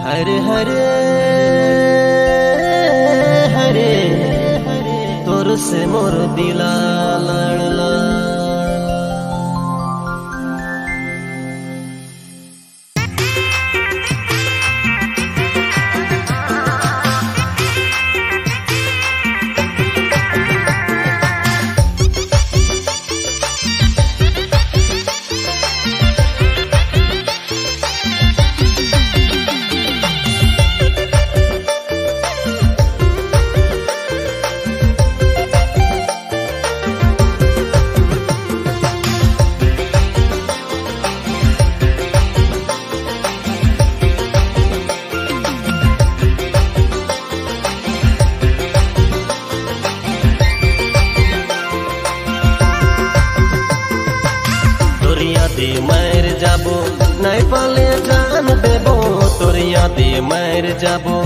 हरे हरे हरे तोर से मोर दिला लड़ला। मर जाबो नहीं पाले जान देबो, तोर यादे मर जाबो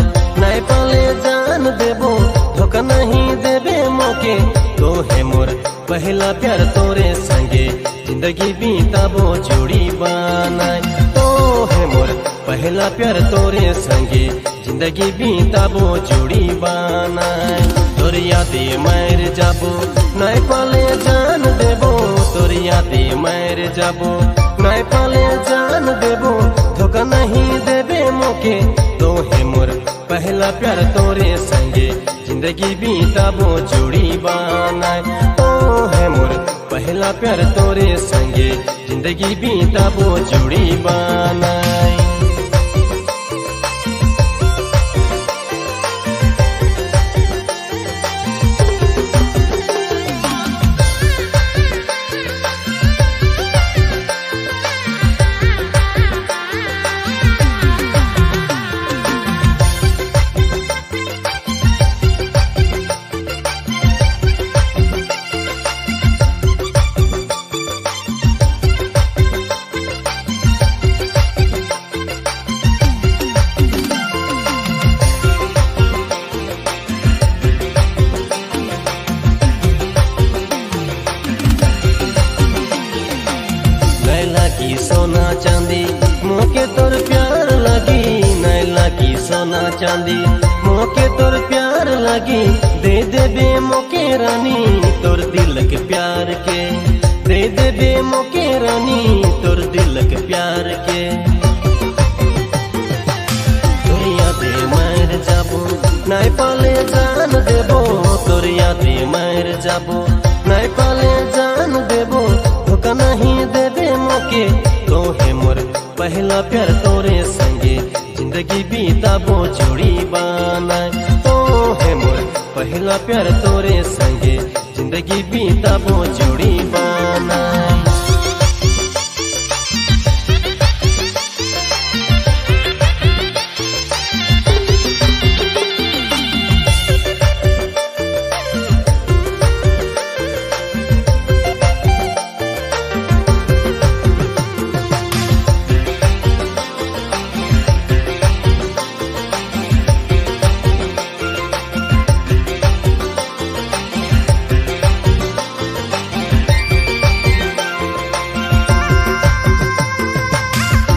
नहीं पाले जान देबो। धोखा नहीं देबे मोके तो है मोर पहला प्यार तोरे संगे जिंदगी बीताबो जोड़ी बनाए। तो है मोर पहला प्यार तोरे संगे जिंदगी बीताबो जोड़ी बनाए। तोर यादे मर जाबो नहीं पाले जान देबो, तोर यादे मर जाबो नहीं पाले जान देबो। धोखा नहीं देबे मोके तो है मोर पहला प्यार तोरे संगे जिंदगी बीताबो जोड़ी बनाए। तो है मोर पहला प्यार तोरे संगे जिंदगी बीताबो जोड़ी बनाए। की सोना चांदी मोके तोर प्यार लगी, नैला की सोना चांदी मोके तोर प्यार लगी। दे देबे मोके रानी तोर दिल के प्यार के, दे देबे मोके रानी तोर दिल के प्यार के। तोर यादे मर जाबो नहीं पाले जान देबो, तोर यादे मर जाबो नहीं पाले जान देबो। धोखा नहीं देबे मोके तो है मोर पहला प्यार तोरे संगे जिंदगी बीताबो जोड़ी बनाए। तो है मोर पहला प्यार तोरे संगे जिंदगी बीताबो जोड़ी बनाए।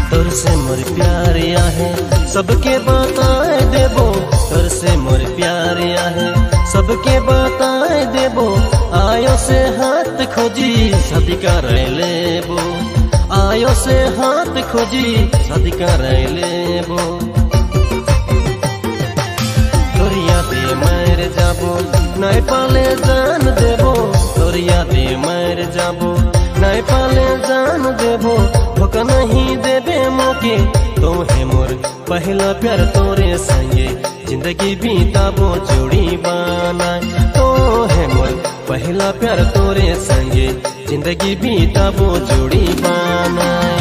तोर से मोर प्यार आहे सबके बताए देबो, तोर से मोर प्यार आहे सबके बताए देबो। आयो से हाथ खोजी शादी कर लेबो, आयो से हाथ खोजी शादी कर लेबो। तोर यादे मर जाबो नहीं पाले जान देबो, तोर यादे मर जाबो नहीं पाले जान देबो। धोखा नहीं देबे मोके तो है मोर पहला प्यार तोरे संगे जिंदगी बीताबो जोड़ी बनाए। तो है मोर पहला प्यार तोरे संगे जिंदगी बीताबो जोड़ी बनाए।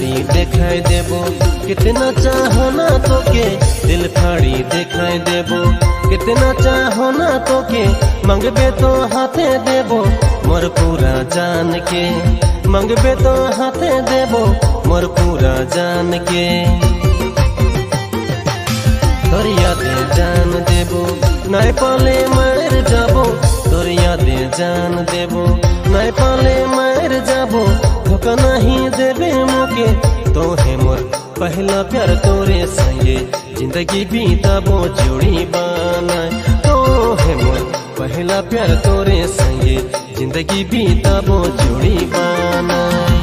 फाड़ी देखाई देबो कितना चाहो ना तो के दिल फाड़ी देखाई देबो कितना चाहो ना तो के मंगबे तो हाथे देबो मोर पूरा जान के मंगबे तो हाथे देबो मोर पूरा जान के तोर यादे जान देबो नाय पाले मर जाबो तोर यादे जान देबो नाय पाले मर जाबो धोखा नहीं देबे मोके तो है मोर पहला प्यार तोरे संगे जिंदगी बीताबो जोड़ी बनाए तो है मोर पहला प्यार तोरे संगे जिंदगी बीताबो जोड़ी बनाए।